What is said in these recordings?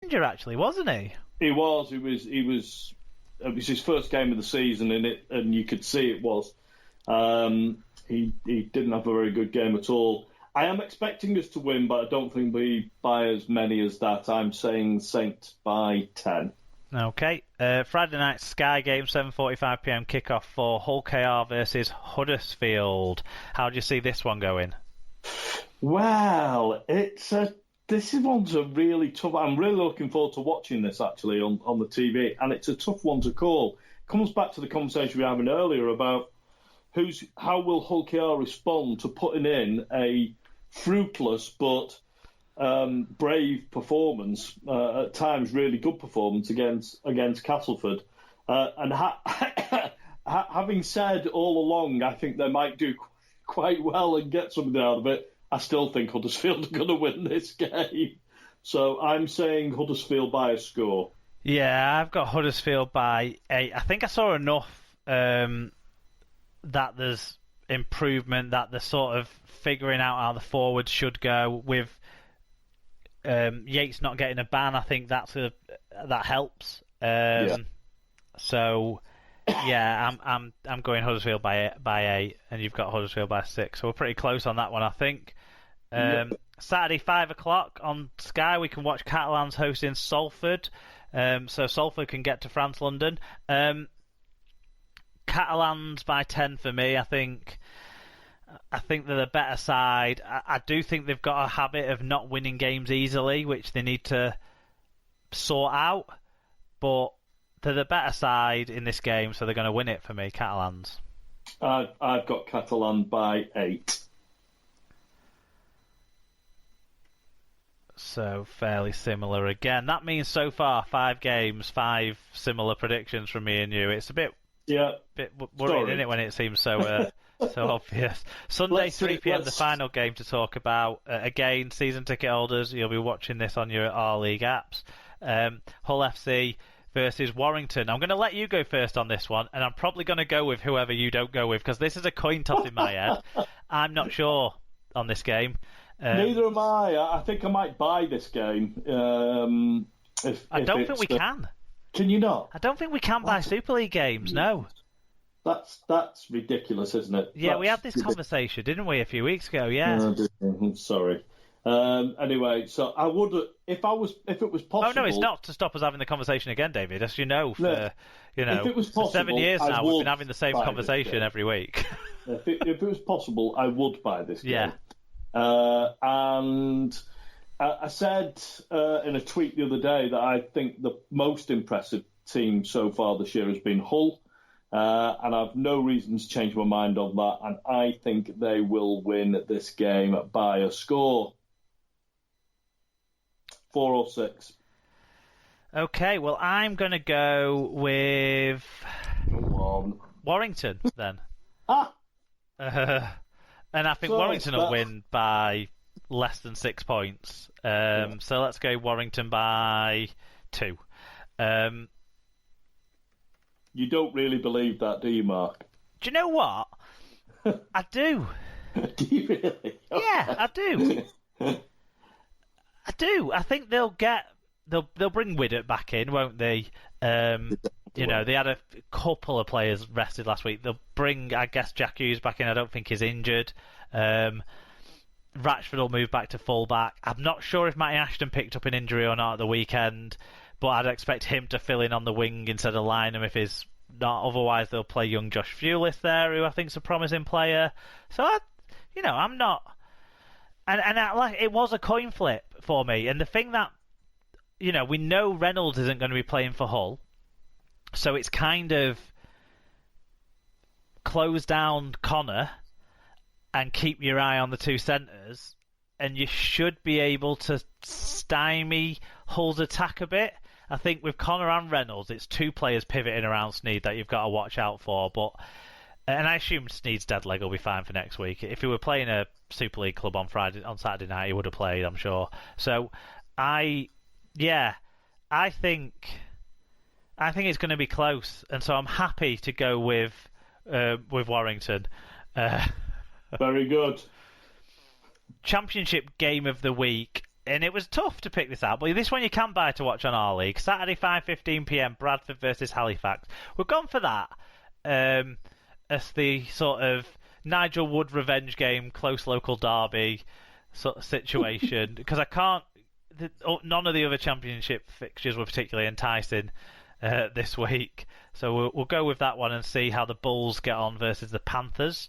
Ranger, actually, wasn't he? He was. It was his first game of the season, and you could see it was. He didn't have a very good game at all. I am expecting us to win, but I don't think we by as many as that. I'm saying Saints by 10. Okay. Friday night Sky game, 7:45 p.m. kickoff for Hull KR versus Huddersfield. How do you see this one going? Well, this one's a really tough. I'm really looking forward to watching this actually on the TV, and it's a tough one to call. It comes back to the conversation we were having earlier about how will Hull KR respond to putting in a fruitless but brave performance, at times really good performance against Castleford, and having said all along, I think they might do quite well and get something out of it. I still think Huddersfield are going to win this game, so I'm saying Huddersfield by a score. Yeah, I've got Huddersfield by 8. I think I saw enough that there's improvement, that they're sort of figuring out how the forwards should go with. Yates not getting a ban, I think that helps. So yeah, I'm going Huddersfield by 8, and you've got Huddersfield by 6. So we're pretty close on that one, I think. Saturday 5:00 on Sky, we can watch Catalans hosting Salford. So Salford can get to France London. Catalans by 10 for me. I think they're the better side. I do think they've got a habit of not winning games easily, which they need to sort out. But they're the better side in this game, so they're going to win it for me, Catalans. I've got Catalan by 8. So fairly similar again. That means so far 5 games, 5 similar predictions from me and you. It's a bit worrying, isn't it, when it seems so so obvious. Sunday 3 p.m. the final game to talk about. Again, season ticket holders, you'll be watching this on your R-League apps. Hull FC versus Warrington. I'm going to let you go first on this one, and I'm probably going to go with whoever you don't go with, because this is a coin toss in my head. I'm not sure on this game. Neither am I. I think I might buy this game. I don't think we can. Can you not? I don't think we can buy Super League games, no. That's ridiculous, isn't it? Yeah, we had this conversation, didn't we, a few weeks ago? Yeah. Sorry. Anyway, so I would, if it was possible. Oh no, it's not to stop us having the conversation again, David. As you know, if it was possible, for 7 years now, we've been having the same conversation every week. If it was possible, I would buy this game. Yeah. And I said in a tweet the other day that I think the most impressive team so far this year has been Hull. And I've no reason to change my mind on that. And I think they will win this game by a score. 4 or 6. Okay, well, I'm going to go with Warrington then. And I think Warrington will win by less than 6 points. So let's go Warrington by 2. You don't really believe that, do you, Mark? Do you know what? I do. Do you really? Yeah, I do. I do. I think they'll bring Widdott back in, won't they? They had a couple of players rested last week. They'll bring, I guess, Jack Hughes back in. I don't think he's injured. Ratchford will move back to fullback. I'm not sure if Matty Ashton picked up an injury or not at the weekend, but I'd expect him to fill in on the wing instead of Lynham if he's not. Otherwise, they'll play young Josh Fulis there, who I think's a promising player. So, I'm not. And it was a coin flip for me. And the thing that, we know Reynolds isn't going to be playing for Hull, so it's kind of close down Connor and keep your eye on the 2 centres, and you should be able to stymie Hull's attack a bit. I think with Connor and Reynolds, it's 2 players pivoting around Sneed that you've got to watch out for. And I assume Sneed's dead leg will be fine for next week. If he were playing a Super League club on Saturday night, he would have played, I'm sure. So I think it's going to be close, and so I'm happy to go with Warrington. Very good. Championship game of the week. and it was tough to pick this out, but this one you can buy to watch on our league. Saturday, 5:15 p.m. Bradford versus Halifax. We've gone for that as the sort of Nigel Wood revenge game, close local derby sort of situation, because none of the other championship fixtures were particularly enticing this week, so we'll go with that one and see how the Bulls get on versus the Panthers.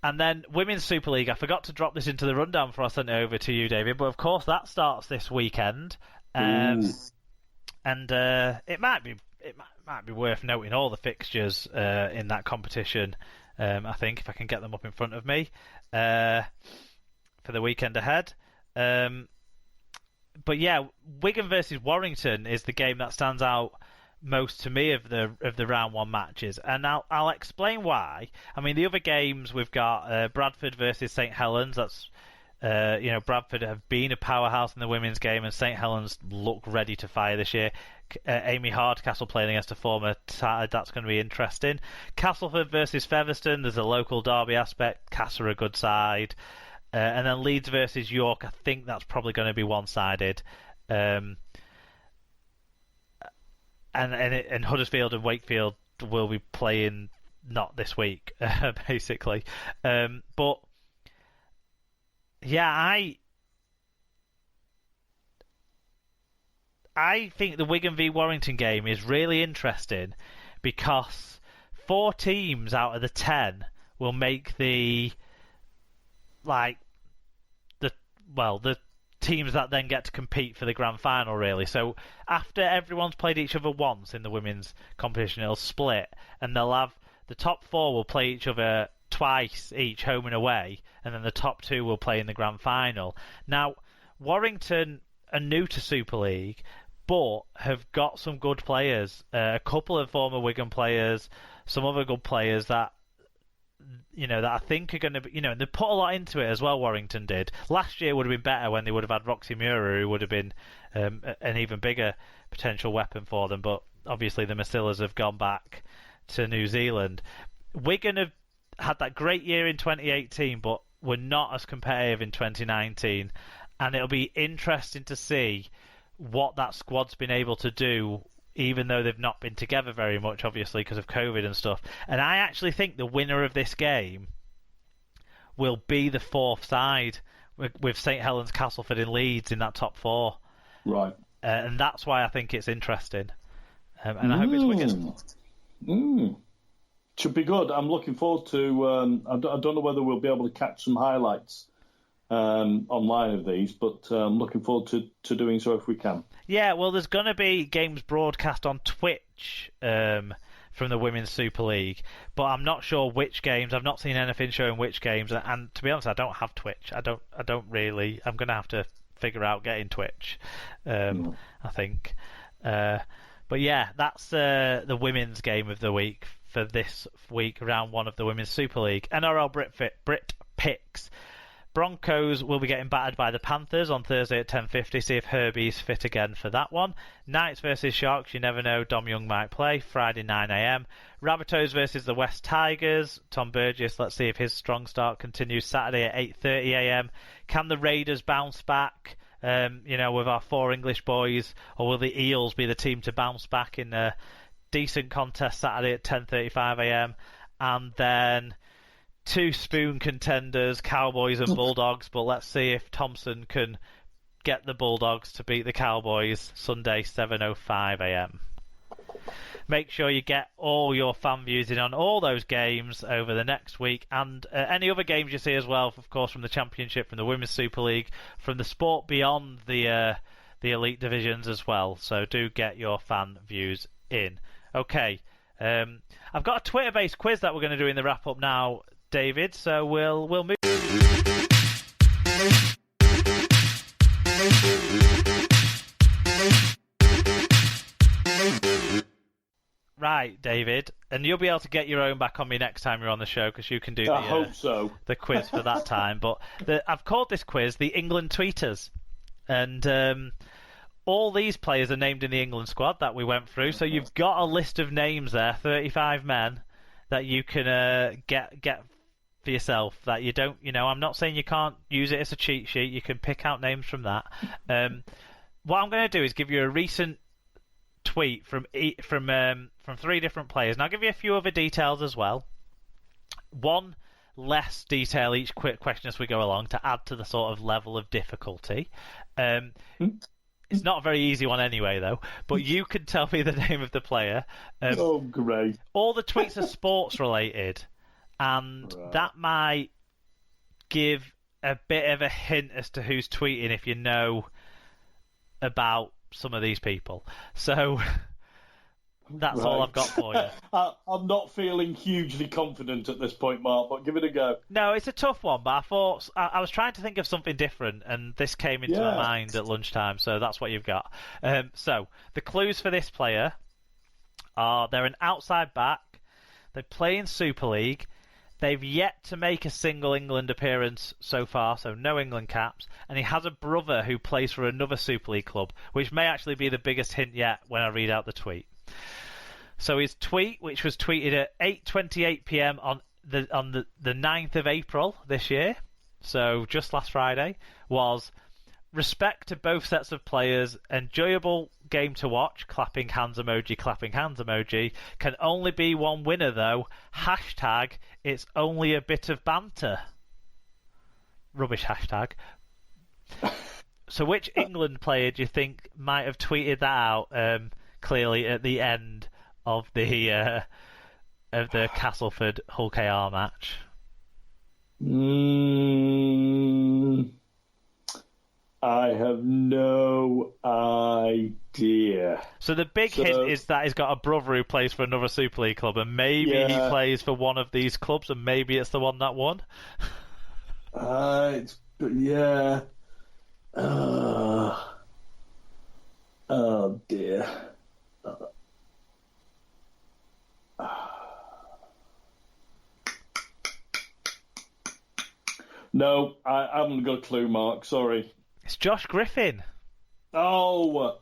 And then Women's Super League, I forgot to drop this into the rundown before I sent it over to you, David, but of course that starts this weekend. And it might be worth noting all the fixtures in that competition, I think, if I can get them up in front of me for the weekend ahead. But yeah, Wigan versus Warrington is the game that stands out most to me of the round one matches, and I'll explain why. I mean, the other games we've got Bradford versus St Helens. That's Bradford have been a powerhouse in the women's game, and St Helens look ready to fire this year. Amy Hardcastle playing against a former side, that's going to be interesting. Castleford versus Featherstone, there's a local derby aspect. Cass are a good side. And then Leeds versus York, I think that's probably going to be one-sided. And Huddersfield and Wakefield will be playing not this week, basically. But yeah, I think the Wigan v Warrington game is really interesting because 4 teams out of the 10 will make the teams that then get to compete for the grand final, really. So after everyone's played each other once in the women's competition, it'll split, and they'll have the top 4 will play each other twice each, home and away, and then the top 2 will play in the grand final. Now, Warrington are new to Super League, but have got some good players. A couple of former Wigan players, some other good players that I think are going to be, they put a lot into it as well. Warrington did. Last year would have been better when they would have had Roxy Mura, who would have been an even bigger potential weapon for them. But obviously the Macillas have gone back to New Zealand. Wigan have had that great year in 2018, but were not as competitive in 2019. And it'll be interesting to see what that squad's been able to do, even though they've not been together very much, obviously, because of COVID and stuff. And I actually think the winner of this game will be the 4th side, with St Helens, Castleford and Leeds in that top 4. Right. And that's why I think it's interesting. And I hope it's Wigan. Should be good. I'm looking forward to... I don't know whether we'll be able to catch some highlights online of these, but I'm looking forward to doing so if we can. Yeah, well, there's going to be games broadcast on Twitch from the Women's Super League, but I'm not sure which games. I've not seen anything showing which games, and to be honest, I don't have Twitch. I don't really. I'm going to have to figure out getting Twitch, I think. But yeah, that's the women's game of the week for this week, round 1 of the Women's Super League. NRL Brit picks. Broncos will be getting battered by the Panthers on Thursday at 10:50. See if Herbie's fit again for that one. Knights versus Sharks, you never know. Dom Young might play. Friday 9 a.m. Rabbitohs versus the West Tigers. Tom Burgess, let's see if his strong start continues. Saturday at 8:30 a.m. Can the Raiders bounce back? With our 4 English boys, or will the Eels be the team to bounce back in a decent contest Saturday at 10:35 a.m. And then 2 spoon contenders, Cowboys and Bulldogs, but let's see if Thompson can get the Bulldogs to beat the Cowboys Sunday 7:05 a.m. Make sure you get all your fan views in on all those games over the next week, and any other games you see as well, of course, from the Championship, from the Women's Super League, from the sport beyond the elite divisions as well. So do get your fan views in. Okay, I've got a Twitter-based quiz that we're going to do in the wrap-up now, David, so we'll move. Right, David, and you'll be able to get your own back on me next time you're on the show, because you can do the quiz for that time. But I've called this quiz the England Tweeters, and all these players are named in the England squad that we went through. So you've got a list of names there, 35 men, that you can get for yourself that you don't, I'm not saying you can't use it as a cheat sheet. You can pick out names from that. What I'm going to do is give you a recent tweet from 3 different players, and I'll give you a few other details as well. One less detail each quick question as we go along to add to the sort of level of difficulty. It's not a very easy one anyway, though. But you can tell me the name of the player. Oh, great! All the tweets are sports related, and that might give a bit of a hint as to who's tweeting if you know about some of these people. So that's all I've got for you. I'm not feeling hugely confident at this point, Mark, but give it a go. No, it's a tough one, but I thought I was trying to think of something different, and this came into my mind at lunchtime, so that's what you've got. So the clues for this player are they're an outside back, they play in Super League, they've yet to make a single England appearance so far, so no England caps, and he has a brother who plays for another Super League club, which may actually be the biggest hint yet when I read out the tweet. So his tweet, which was tweeted at 8:28 p.m. on the 9th of April this year, so just last Friday, was respect to both sets of players, enjoyable game to watch, clapping hands emoji, can only be one winner though, hashtag, it's only a bit of banter. Rubbish hashtag. So which England player do you think might have tweeted that out clearly at the end of the Castleford Hull KR match? I have no idea. So the big hint is that he's got a brother who plays for another Super League club, and maybe he plays for one of these clubs, and maybe it's the one that won. Yeah. Oh dear. No, I haven't got a clue, Mark. Sorry. It's Josh Griffin. Oh,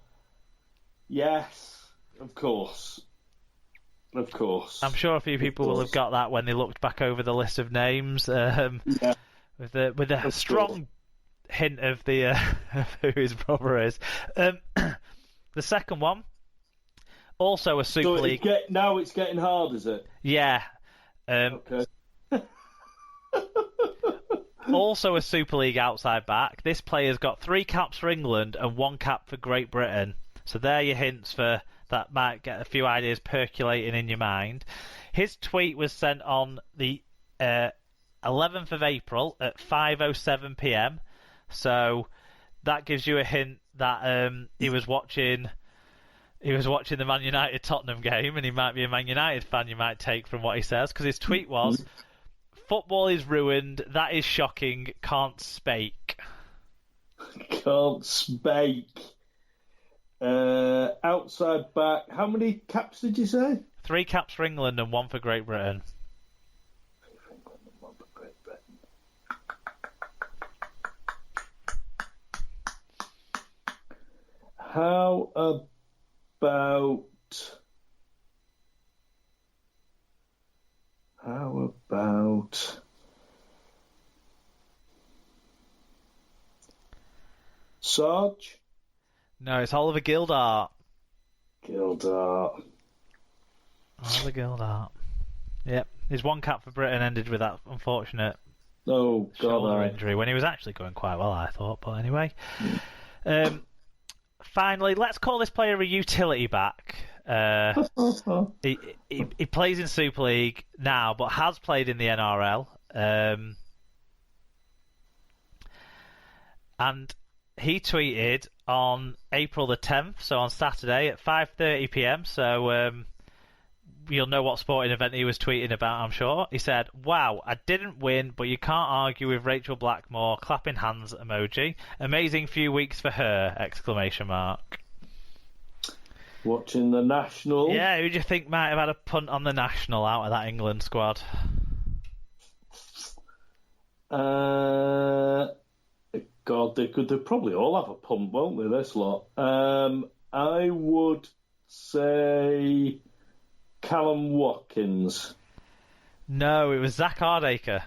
yes, of course. Of course. I'm sure a few people will have got that when they looked back over the list of names. With a strong hint of of who his brother is. The second one, also a Super League. Now it's getting hard, is it? Yeah. Okay. Also a Super League outside back. This player's got 3 caps for England and 1 cap for Great Britain. So there are your hints for that might get a few ideas percolating in your mind. His tweet was sent on the 11th of April at 5:07 p.m. So that gives you a hint that he was watching the Man United Tottenham game, and he might be a Man United fan. You might take from what he says, because his tweet was, "Football is ruined. That is shocking. Can't spake." Can't spake. Outside back. How many caps did you say? 3 caps for England and 1 for Great Britain. 3 for England and 1 for Great Britain. How about Sarge? No, it's Oliver Gildart. Oliver Gildart. Yep. His 1 cap for Britain ended with that unfortunate shoulder injury when he was actually going quite well, I thought. But anyway. Finally, let's call this player a utility back. He plays in Super League now, but has played in the NRL. And he tweeted on April the 10th, so on Saturday at 5:30 p.m. So you'll know what sporting event he was tweeting about, I'm sure. He said, "Wow, I didn't win, but you can't argue with Rachel Blackmore, clapping hands emoji. Amazing few weeks for her, exclamation mark." Watching the National. Yeah, who do you think might have had a punt on the National out of that England squad? God, they probably all have a punt, won't they, this lot? I would say Callum Watkins. No, it was Zach Hardacre.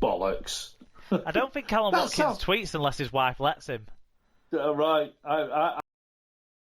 bollocks. I don't think Callum Watkins tweets unless his wife lets him. Right.